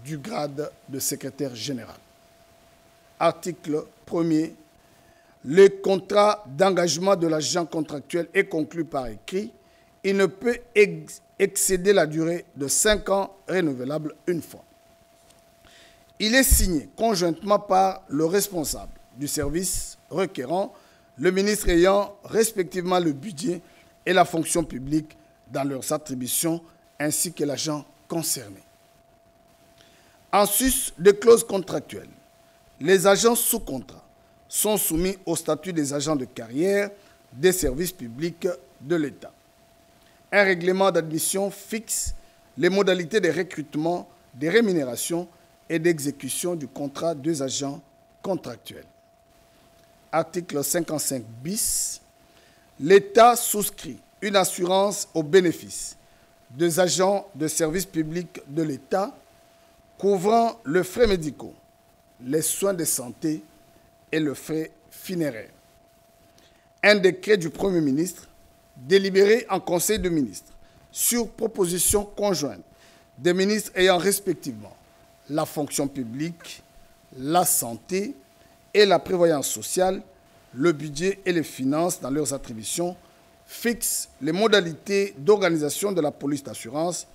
du grade de secrétaire général. Article 1er. Le contrat d'engagement de l'agent contractuel est conclu par écrit. Il ne peut excéder la durée de 5 ans renouvelable une fois. Il est signé conjointement par le responsable du service requérant, le ministre ayant respectivement le budget et la fonction publique dans leurs attributions, ainsi que l'agent concerné. En sus des clauses contractuelles, les agents sous contrat sont soumis au statut des agents de carrière des services publics de l'État. Un règlement d'admission fixe les modalités de recrutement, de rémunération et d'exécution du contrat des agents contractuels. Article 55 bis. L'État souscrit une assurance au bénéfice des agents de services publics de l'État couvrant les frais médicaux, les soins de santé et le frais funéraire. Un décret du Premier ministre, délibéré en Conseil de ministres, sur proposition conjointe des ministres ayant respectivement la fonction publique, la santé et la prévoyance sociale, le budget et les finances dans leurs attributions, fixe les modalités d'organisation de la police d'assurance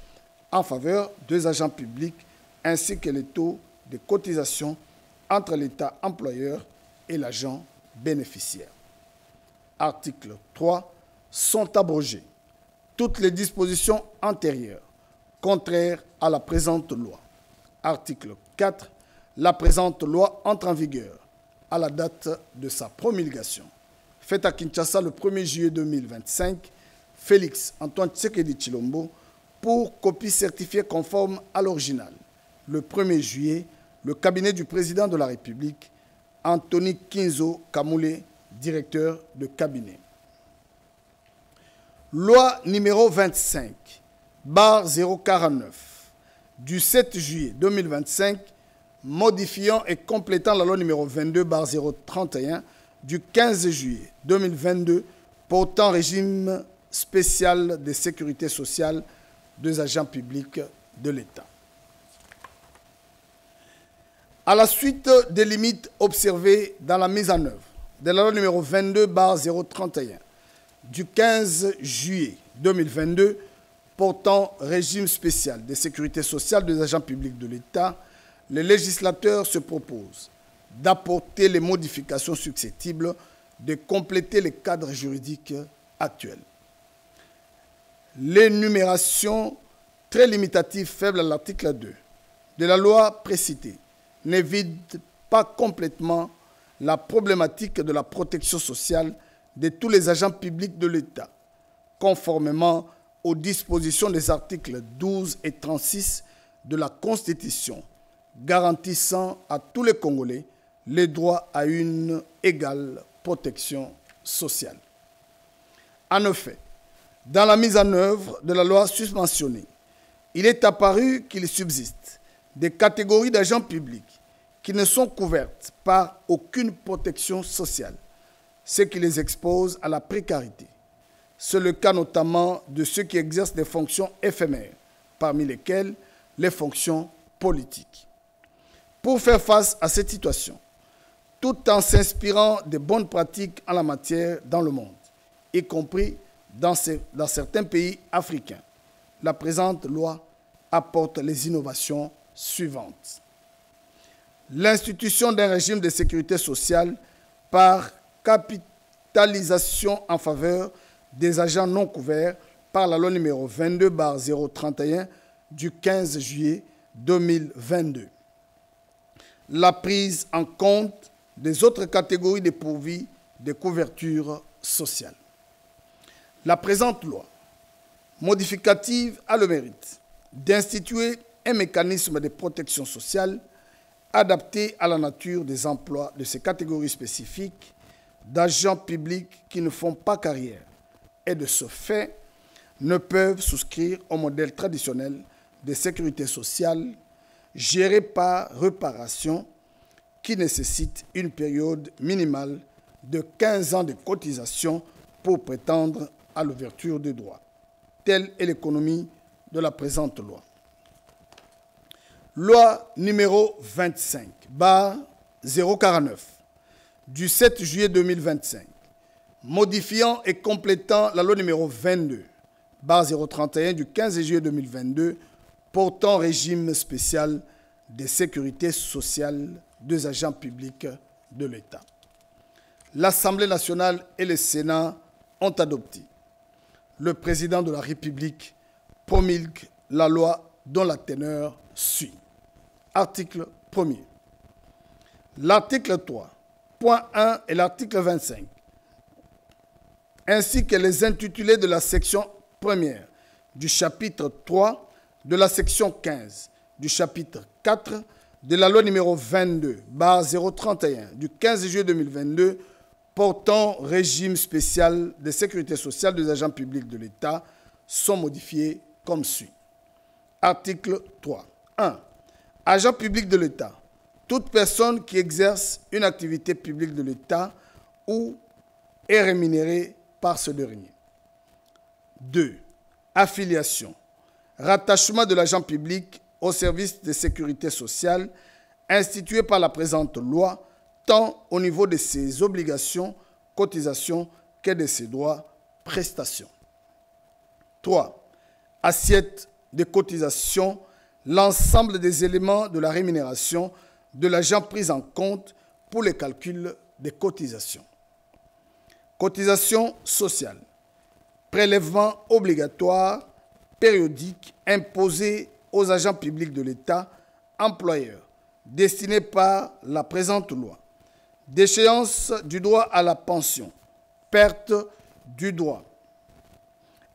en faveur des agents publics ainsi que les taux de cotisation entre l'État employeur et l'agent bénéficiaire. Article 3. Sont abrogées toutes les dispositions antérieures contraires à la présente loi. Article 4. La présente loi entre en vigueur à la date de sa promulgation. Faite à Kinshasa le 1er juillet 2025, Félix Antoine Tshisekedi Tshilombo pour copie certifiée conforme à l'original. Le 1er juillet, le cabinet du président de la République, Anthony Kinzo Kamoulé, directeur de cabinet. Loi numéro 25/049 du 7 juillet 2025 modifiant et complétant la loi numéro 22/031 du 15 juillet 2022 portant régime spécial de sécurité sociale des agents publics de l'État. À la suite des limites observées dans la mise en œuvre de la loi numéro 22/031 du 15 juillet 2022 portant régime spécial de sécurité sociale des agents publics de l'État, le législateur se propose d'apporter les modifications susceptibles de compléter les cadres juridiques actuels. L'énumération très limitative faible à l'article 2 de la loi précitée n'évite pas complètement la problématique de la protection sociale de tous les agents publics de l'État, conformément aux dispositions des articles 12 et 36 de la Constitution, garantissant à tous les Congolais le droit à une égale protection sociale. En effet, dans la mise en œuvre de la loi susmentionnée, il est apparu qu'il subsiste des catégories d'agents publics qui ne sont couvertes par aucune protection sociale, ce qui les expose à la précarité. C'est le cas notamment de ceux qui exercent des fonctions éphémères, parmi lesquelles les fonctions politiques. Pour faire face à cette situation, tout en s'inspirant des bonnes pratiques en la matière dans le monde, y compris dans certains pays africains, la présente loi apporte les innovations suivantes. L'institution d'un régime de sécurité sociale par capitalisation en faveur des agents non couverts par la loi numéro 22/031 du 15 juillet 2022. La prise en compte des autres catégories dépourvues de couverture sociale. La présente loi modificative a le mérite d'instituer un mécanisme de protection sociale adapté à la nature des emplois de ces catégories spécifiques d'agents publics qui ne font pas carrière et de ce fait ne peuvent souscrire au modèle traditionnel de sécurité sociale géré par réparation qui nécessite une période minimale de 15 ans de cotisation pour prétendre à l'ouverture des droits. Telle est l'économie de la présente loi. Loi numéro 25/049 du 7 juillet 2025, modifiant et complétant la loi numéro 22/031 du 15 juillet 2022, portant régime spécial de sécurité sociale des agents publics de l'État. L'Assemblée nationale et le Sénat ont adopté. Le président de la République promulgue la loi dont la teneur suit. Article 1er. L'article 3, point 1 et l'article 25, ainsi que les intitulés de la section 1er du chapitre 3, de la section 15, du chapitre 4, de la loi numéro 22/031 du 15 juillet 2022 portant régime spécial de sécurité sociale des agents publics de l'État sont modifiés comme suit. Article 3. 1. Agent public de l'État. Toute personne qui exerce une activité publique de l'État ou est rémunérée par ce dernier. 2. Affiliation. Rattachement de l'agent public au service de sécurité sociale institué par la présente loi, tant au niveau de ses obligations, cotisations, que de ses droits, prestations. 3. Assiette de cotisation, l'ensemble des éléments de la rémunération de l'agent pris en compte pour le calcul des cotisations. Cotisation sociale. Prélèvement obligatoire périodique imposé aux agents publics de l'État, employeurs, destiné par la présente loi. Déchéance du droit à la pension. Perte du droit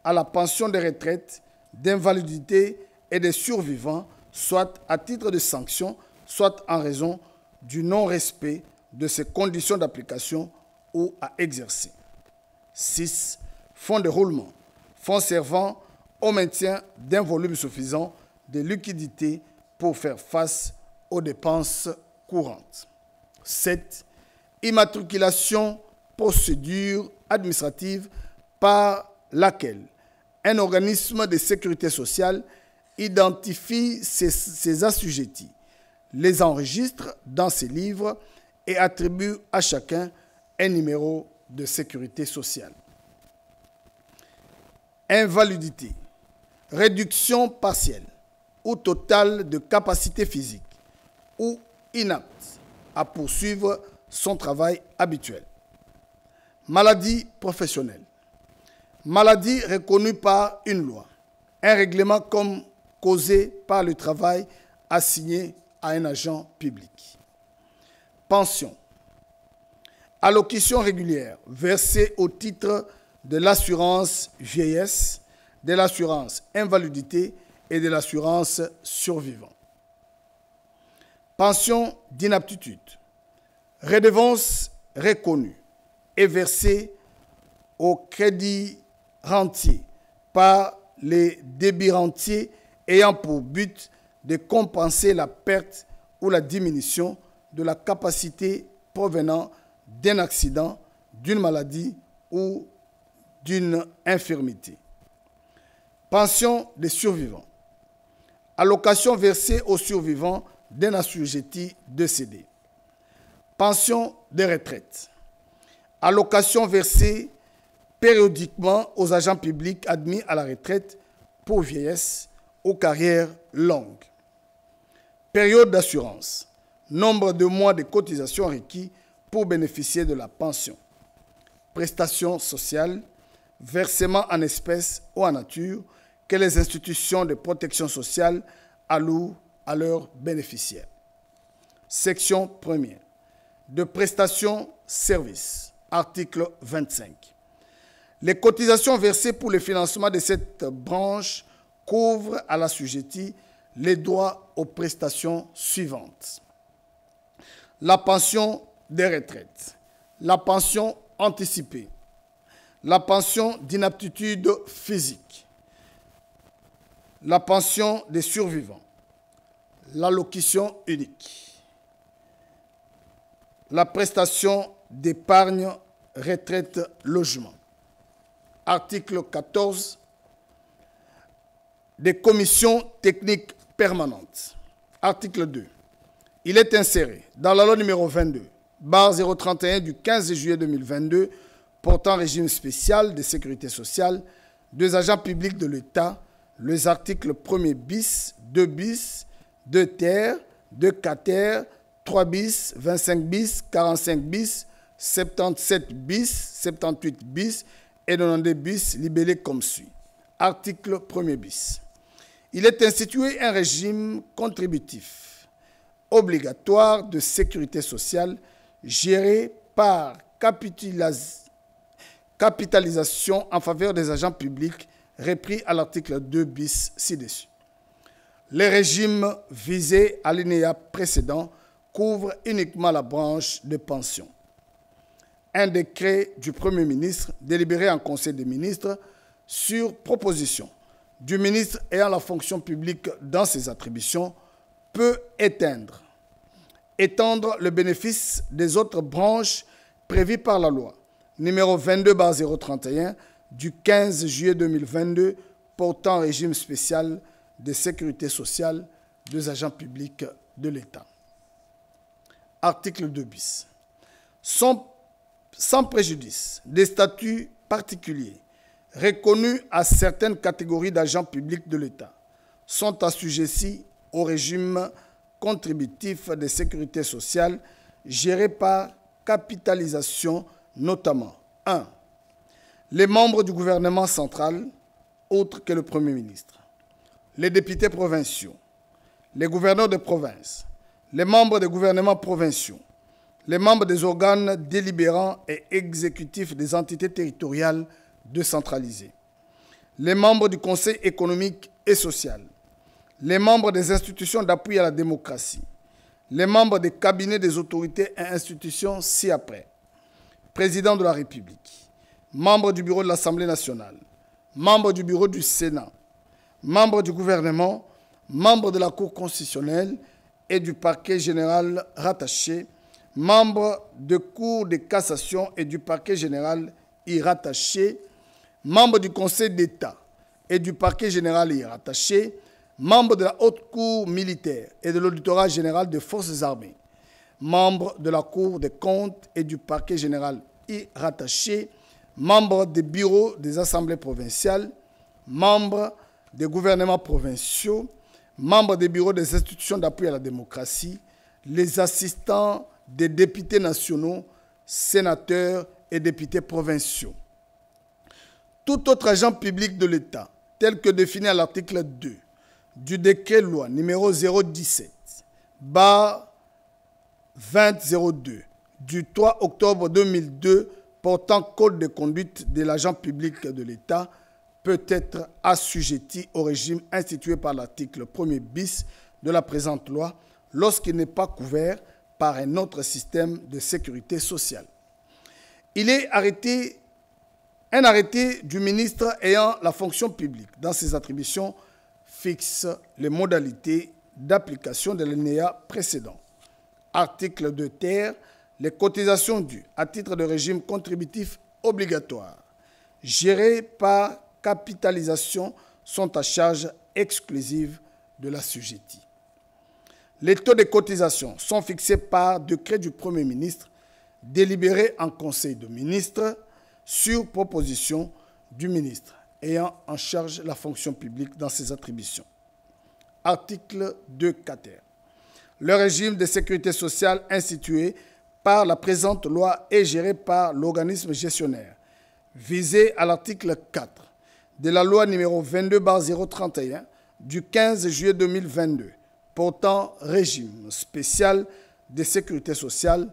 à la pension de retraite, d'invalidité et des survivants, soit à titre de sanction, soit en raison du non-respect de ces conditions d'application ou à exercer. 6. Fonds de roulement. Fonds servant au maintien d'un volume suffisant de liquidités pour faire face aux dépenses courantes. 7. Immatriculation, procédure administrative par laquelle un organisme de sécurité sociale identifie ses assujettis, les enregistre dans ses livres et attribue à chacun un numéro de sécurité sociale. Invalidité, réduction partielle ou totale de capacité physique ou inapte à poursuivre son travail habituel. Maladie professionnelle, maladie reconnue par une loi, un règlement comme causé par le travail assigné à un agent public. Pension, allocution régulière versée au titre de l'assurance vieillesse, de l'assurance invalidité et de l'assurance survivant. Pension d'inaptitude, redevance reconnue et versée au crédit rentier par les débits rentiers ayant pour but de compenser la perte ou la diminution de la capacité provenant d'un accident, d'une maladie ou d'une infirmité. Pension des survivants, allocation versée aux survivants d'un assujetti décédé. Pension de retraite, allocation versée périodiquement aux agents publics admis à la retraite pour vieillesse ou carrière longue. Période d'assurance, nombre de mois de cotisation requis pour bénéficier de la pension. Prestations sociales, versement en espèces ou en nature que les institutions de protection sociale allouent à leurs bénéficiaires. Section 1er. De prestations services. Article 25. Les cotisations versées pour le financement de cette branche couvrent à l'assujetti les droits aux prestations suivantes. La pension des retraites, la pension anticipée, la pension d'inaptitude physique, la pension des survivants, l'allocution unique, la prestation d'épargne retraite logement. Article 14. Des commissions techniques permanentes. Article 2. Il est inséré dans la loi numéro 22/031 du 15 juillet 2022 portant régime spécial de sécurité sociale des agents publics de l'État les articles 1er bis, 2 bis, 2 ter, 2 quater, 3 bis, 25 bis, 45 bis, 77 bis, 78 bis et 92 bis libellés comme suit. Article 1er bis. Il est institué un régime contributif obligatoire de sécurité sociale géré par capitalisation en faveur des agents publics repris à l'article 2 bis ci-dessus. Les régimes visés à l'alinéa précédent couvrent uniquement la branche de pension. Un décret du Premier ministre délibéré en Conseil des ministres sur proposition du ministre ayant la fonction publique dans ses attributions peut étendre le bénéfice des autres branches prévues par la loi numéro 22/031 du 15 juillet 2022 portant régime spécial de sécurité sociale des agents publics de l'État. Article 2 bis. Sans préjudice des statuts particuliers reconnus à certaines catégories d'agents publics de l'État sont assujettis au régime contributif de sécurité sociale géré par capitalisation, notamment 1. Les membres du gouvernement central, autres que le Premier ministre, les députés provinciaux, les gouverneurs de province, les membres des gouvernements provinciaux, les membres des organes délibérants et exécutifs des entités territoriales décentralisées, les membres du Conseil économique et social, les membres des institutions d'appui à la démocratie, les membres des cabinets des autorités et institutions ci-après, président de la République, membres du bureau de l'Assemblée nationale, membres du bureau du Sénat, membres du gouvernement, membres de la Cour constitutionnelle et du parquet général rattaché, membres de Cour de cassation et du parquet général y rattaché, membres du Conseil d'État et du parquet général y rattaché, membre de la haute cour militaire et de l'auditorat général des forces armées, membre de la cour des comptes et du parquet général y rattaché, membre des bureaux des assemblées provinciales, membre des gouvernements provinciaux, membre des bureaux des institutions d'appui à la démocratie, les assistants des députés nationaux, sénateurs et députés provinciaux. Tout autre agent public de l'État, tel que défini à l'article 2 du décret-loi numéro 017/2002 du 3 octobre 2002 portant code de conduite de l'agent public de l'État peut être assujetti au régime institué par l'article 1er bis de la présente loi lorsqu'il n'est pas couvert par un autre système de sécurité sociale. Il est un arrêté du ministre ayant la fonction publique dans ses attributions fixe les modalités d'application de l'alinéa précédent. Article 2 ter, les cotisations dues à titre de régime contributif obligatoire gérées par capitalisation sont à charge exclusive de l'assujetti. Les taux de cotisation sont fixés par décret du Premier ministre délibéré en Conseil de ministres sur proposition du ministre ayant en charge la fonction publique dans ses attributions. Article 2 quater. Le régime de sécurité sociale institué par la présente loi est géré par l'organisme gestionnaire visé à l'article 4 de la loi numéro 22/031 du 15 juillet 2022 portant régime spécial de sécurité sociale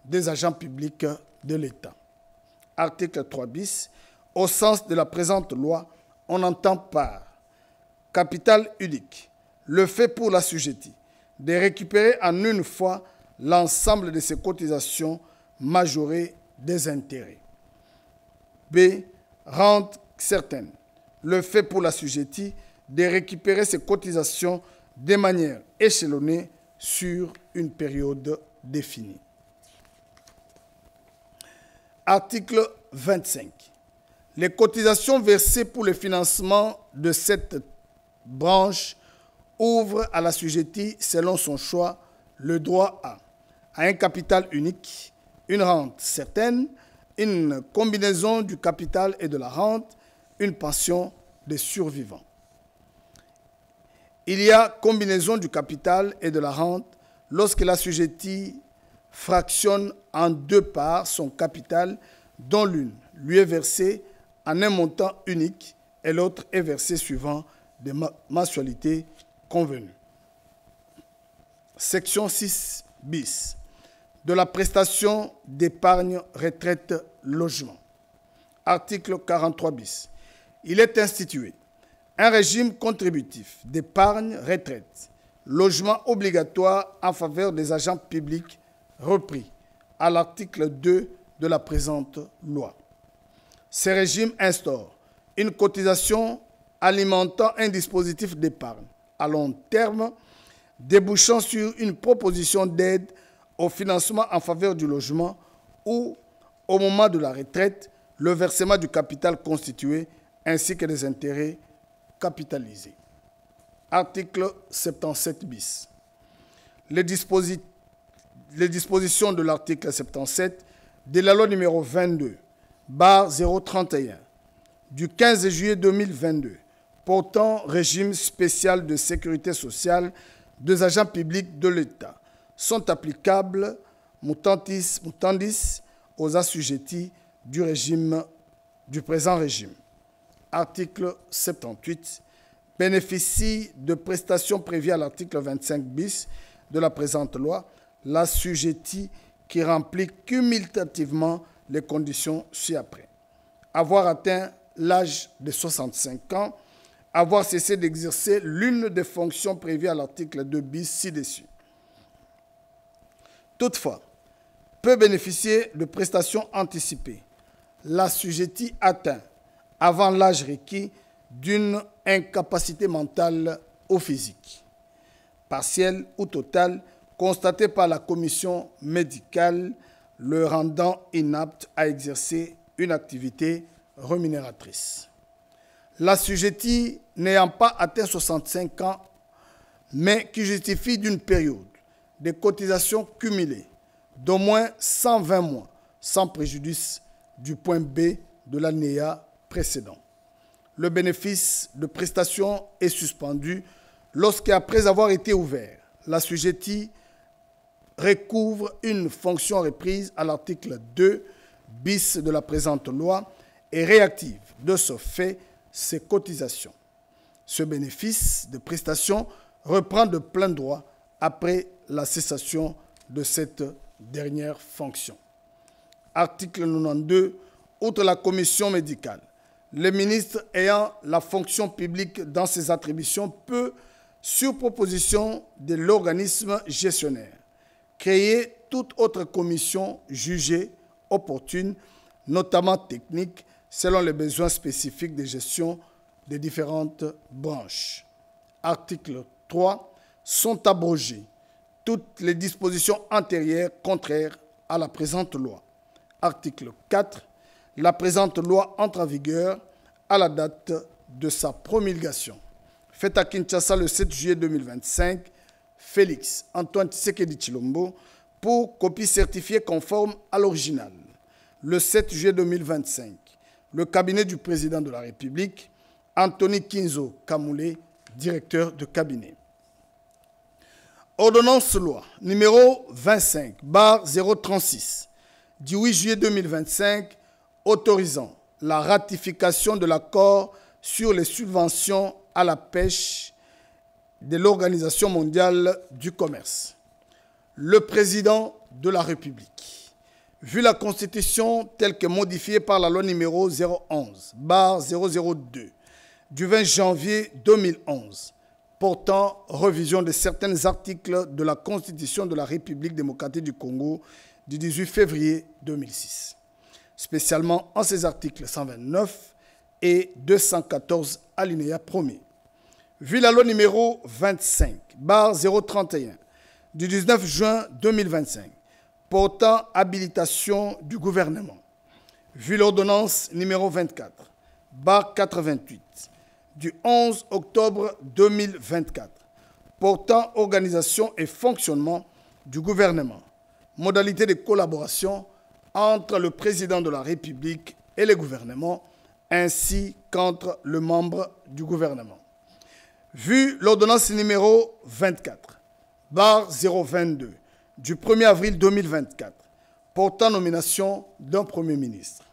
des agents publics de l'État. Article 3 bis. Au sens de la présente loi, on entend par capital unique le fait pour l'assujetti de récupérer en une fois l'ensemble de ses cotisations majorées des intérêts. B. Rente certaine le fait pour l'assujetti de récupérer ses cotisations de manière échelonnée sur une période définie. Article 25. Les cotisations versées pour le financement de cette branche ouvrent à l'assujetti, selon son choix, le droit à un capital unique, une rente certaine, une combinaison du capital et de la rente, une pension des survivants. Il y a combinaison du capital et de la rente lorsque l'assujetti fractionne en deux parts son capital, dont l'une lui est versée en un montant unique et l'autre est versée suivant des mensualités convenues. Section 6 bis de la prestation d'épargne retraite logement. Article 43 bis. Il est institué un régime contributif d'épargne retraite logement obligatoire en faveur des agents publics repris à l'article 2 de la présente loi. Ce régime instaure une cotisation alimentant un dispositif d'épargne à long terme débouchant sur une proposition d'aide au financement en faveur du logement ou, au moment de la retraite, le versement du capital constitué ainsi que des intérêts capitalisés. Article 77 bis. Les dispositions de l'article 77 de la loi numéro 22/031 du 15 juillet 2022 portant régime spécial de sécurité sociale des agents publics de l'État sont applicables mutandis aux assujettis du présent régime. Article 78. Bénéficie de prestations prévues à l'article 25 bis de la présente loi, l'assujetti qui remplit cumulativement les conditions ci-après. Avoir atteint l'âge de 65 ans, avoir cessé d'exercer l'une des fonctions prévues à l'article 2 bis ci-dessus. Toutefois, peut bénéficier de prestations anticipées l'assujetti atteint, avant l'âge requis, d'une incapacité mentale ou physique, partielle ou totale, constatée par la commission médicale, le rendant inapte à exercer une activité rémunératrice. l'assujetti n'ayant pas atteint 65 ans, mais qui justifie d'une période de cotisation cumulée d'au moins 120 mois, sans préjudice du point B de l'alinéa précédent. Le bénéfice de prestation est suspendu lorsqu'après avoir été ouvert, l'assujetti recouvre une fonction reprise à l'article 2 bis de la présente loi et réactive de ce fait ses cotisations. Ce bénéfice de prestation reprend de plein droit après la cessation de cette dernière fonction. Article 92. Outre la commission médicale, le ministre ayant la fonction publique dans ses attributions peut, sur proposition de l'organisme gestionnaire, créer toute autre commission jugée opportune, notamment technique, selon les besoins spécifiques de gestion des différentes branches. Article 3. Sont abrogées toutes les dispositions antérieures contraires à la présente loi. Article 4. La présente loi entre en vigueur à la date de sa promulgation. Faite à Kinshasa le 7 juillet 2025, Félix Antoine Tshisekedi Tshilombo pour copie certifiée conforme à l'original. Le 7 juillet 2025, le cabinet du président de la République, Anthony Kinzo Kamoulé, directeur de cabinet. Ordonnance loi numéro 25/036 du 8 juillet 2025 autorisant la ratification de l'accord sur les subventions à la pêche de l'Organisation mondiale du commerce. Le président de la République, vu la Constitution telle que modifiée par la loi numéro 011/002 du 20 janvier 2011, portant révision de certains articles de la Constitution de la République démocratique du Congo du 18 février 2006, spécialement en ses articles 129 et 214 alinéa 1er. Vu la loi numéro 25/031 du 19 juin 2025, portant habilitation du gouvernement. Vu l'ordonnance numéro 24/88 du 11 octobre 2024, portant organisation et fonctionnement du gouvernement. Modalité de collaboration entre le président de la République et le gouvernement, ainsi qu'entre les membres du gouvernement. Vu l'ordonnance numéro 24/022 du 1er avril 2024, portant nomination d'un Premier ministre.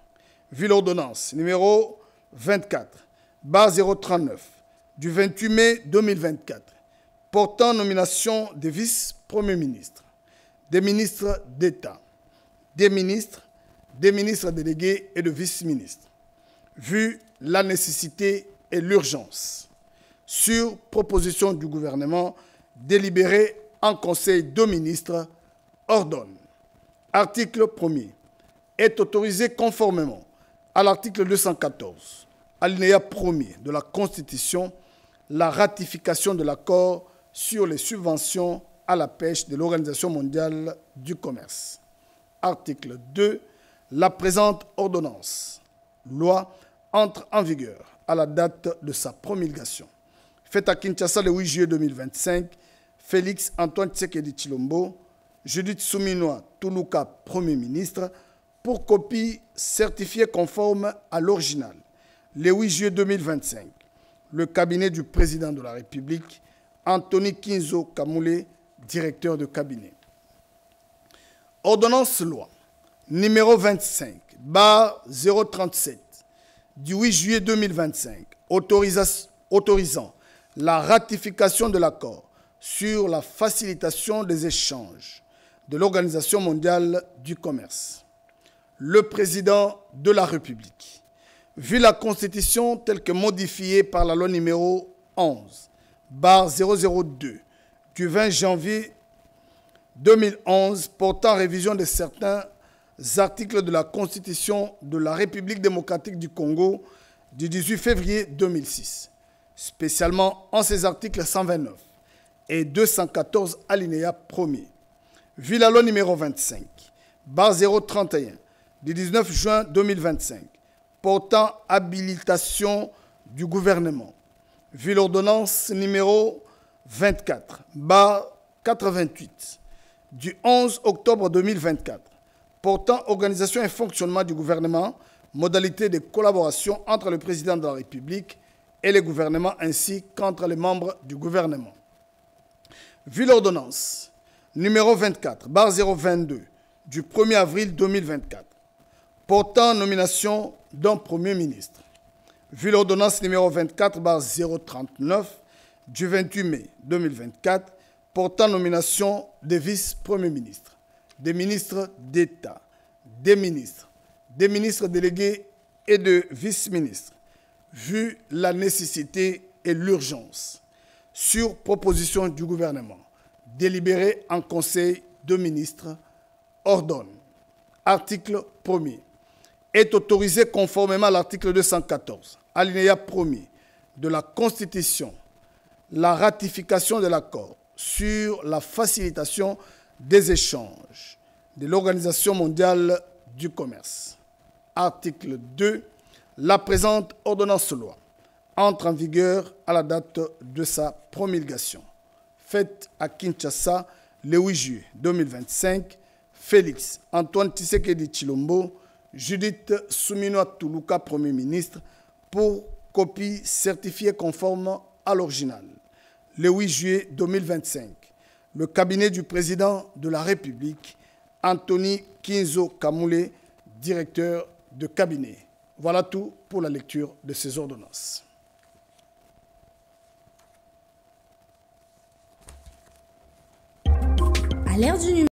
Vu l'ordonnance numéro 24/039 du 28 mai 2024, portant nomination des vice-premiers ministres, des ministres d'État, des ministres délégués et de vice-ministres. Vu la nécessité et l'urgence, sur proposition du gouvernement, délibéré en Conseil de ministres, ordonne. Article 1er. Est autorisé conformément à l'article 214, alinéa 1er de la Constitution, la ratification de l'accord sur les subventions à la pêche de l'Organisation mondiale du commerce. Article 2. La présente ordonnance, loi, entre en vigueur à la date de sa promulgation. Faite à Kinshasa le 8 juillet 2025, Félix Antoine Tshisekedi Tshilombo, Judith Souminoa Toulouka, Premier ministre, pour copie certifiée conforme à l'original. Le 8 juillet 2025, le cabinet du président de la République, Anthony Kinzo Kamoulé, directeur de cabinet. Ordonnance loi numéro 25/037 du 8 juillet 2025 autorisant la ratification de l'accord sur la facilitation des échanges de l'Organisation mondiale du commerce. Le président de la République, vu la Constitution telle que modifiée par la loi numéro 11/002 du 20 janvier 2011 portant révision de certains articles de la Constitution de la République démocratique du Congo du 18 février 2006, spécialement en ses articles 129 et 214 alinéa 1er. Vu la loi numéro 25/031 du 19 juin 2025 portant habilitation du gouvernement, vu l'ordonnance numéro 24/88 du 11 octobre 2024 portant organisation et fonctionnement du gouvernement, modalités de collaboration entre le président de la République et les gouvernements ainsi qu'entre les membres du gouvernement. Vu l'ordonnance numéro 24/022 du 1er avril 2024 portant nomination d'un Premier ministre, vu l'ordonnance numéro 24/039 du 28 mai 2024 portant nomination des vice-premiers ministres, des ministres d'État, des ministres délégués et de vice-ministres, vu la nécessité et l'urgence, sur proposition du gouvernement, délibéré en Conseil de ministres, ordonne, article 1er, est autorisé conformément à l'article 214, alinéa 1er de la Constitution, la ratification de l'accord sur la facilitation des échanges de l'Organisation mondiale du commerce. Article 2. La présente ordonnance-loi entre en vigueur à la date de sa promulgation. Faite à Kinshasa le 8 juillet 2025, Félix Antoine Tshisekedi Tshilombo, Judith Suminwa Tuluka, Premier ministre, pour copie certifiée conforme à l'original. Le 8 juillet 2025, le cabinet du président de la République, Anthony Kinzo Kamoulé, directeur de cabinet. Voilà tout pour la lecture de ces ordonnances. À l'ère du numérique,